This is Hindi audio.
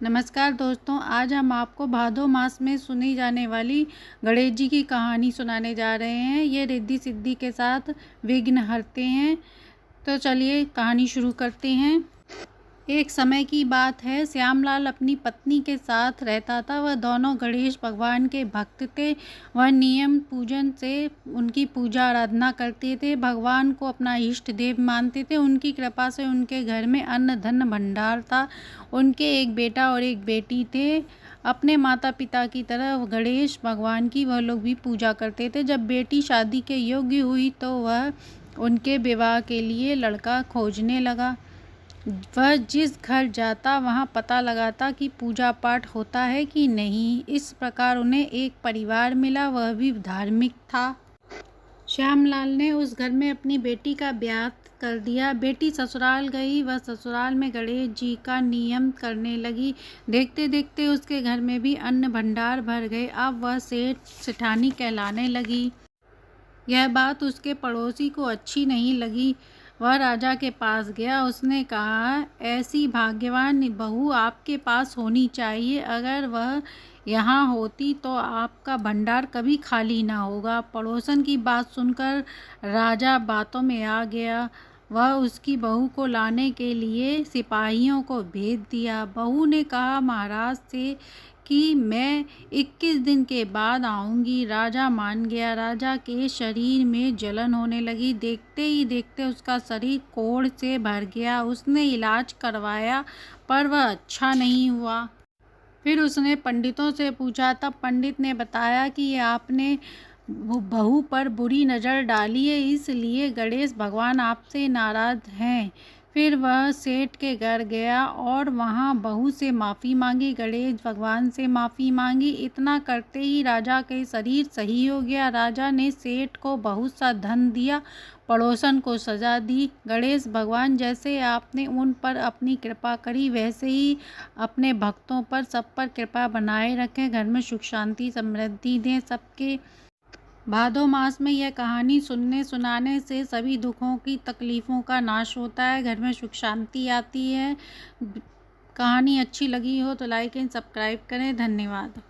नमस्कार दोस्तों, आज हम आपको भादो मास में सुनी जाने वाली गणेश जी की कहानी सुनाने जा रहे हैं। ये रिद्धि सिद्धि के साथ विघ्न हरते हैं। तो चलिए कहानी शुरू करते हैं। एक समय की बात है, श्यामलाल अपनी पत्नी के साथ रहता था। वह दोनों गणेश भगवान के भक्त थे। वह नियम पूजन से उनकी पूजा आराधना करते थे, भगवान को अपना इष्ट देव मानते थे। उनकी कृपा से उनके घर में अन्न धन भंडार था। उनके एक बेटा और एक बेटी थे। अपने माता पिता की तरह गणेश भगवान की वह लोग भी पूजा करते थे। जब बेटी शादी के योग्य हुई तो वह उनके विवाह के लिए लड़का खोजने लगा। वह जिस घर जाता वहाँ पता लगाता कि पूजा पाठ होता है कि नहीं। इस प्रकार उन्हें एक परिवार मिला, वह भी धार्मिक था। श्यामलाल ने उस घर में अपनी बेटी का ब्याह कर दिया। बेटी ससुराल गई। वह ससुराल में गणेश जी का नियम करने लगी। देखते देखते उसके घर में भी अन्न भंडार भर गए। अब वह सेठ सेठानी कहलाने लगी। यह बात उसके पड़ोसी को अच्छी नहीं लगी। वह राजा के पास गया। उसने कहा, ऐसी भाग्यवान बहू आपके पास होनी चाहिए। अगर वह यहाँ होती तो आपका भंडार कभी खाली ना होगा। पड़ोसन की बात सुनकर राजा बातों में आ गया। वह उसकी बहू को लाने के लिए सिपाहियों को भेज दिया। बहू ने कहा महाराज से कि मैं 21 दिन के बाद आऊँगी। राजा मान गया। राजा के शरीर में जलन होने लगी। देखते ही देखते उसका शरीर कोढ़ से भर गया। उसने इलाज करवाया पर वह अच्छा नहीं हुआ। फिर उसने पंडितों से पूछा। तब पंडित ने बताया कि आपने बहू पर बुरी नज़र डाली है, इसलिए गणेश भगवान आपसे नाराज़ हैं। फिर वह सेठ के घर गया और वहाँ बहू से माफ़ी मांगी, गणेश भगवान से माफ़ी मांगी। इतना करते ही राजा के शरीर सही हो गया। राजा ने सेठ को बहुत सा धन दिया, पड़ोसन को सजा दी। गणेश भगवान, जैसे आपने उन पर अपनी कृपा करी वैसे ही अपने भक्तों पर सब पर कृपा बनाए रखें। घर में सुख शांति समृद्धि दें सबके। भादो मास में यह कहानी सुनने सुनाने से सभी दुखों की तकलीफ़ों का नाश होता है, घर में सुख शांति आती है। कहानी अच्छी लगी हो तो लाइक एंड सब्सक्राइब करें। धन्यवाद।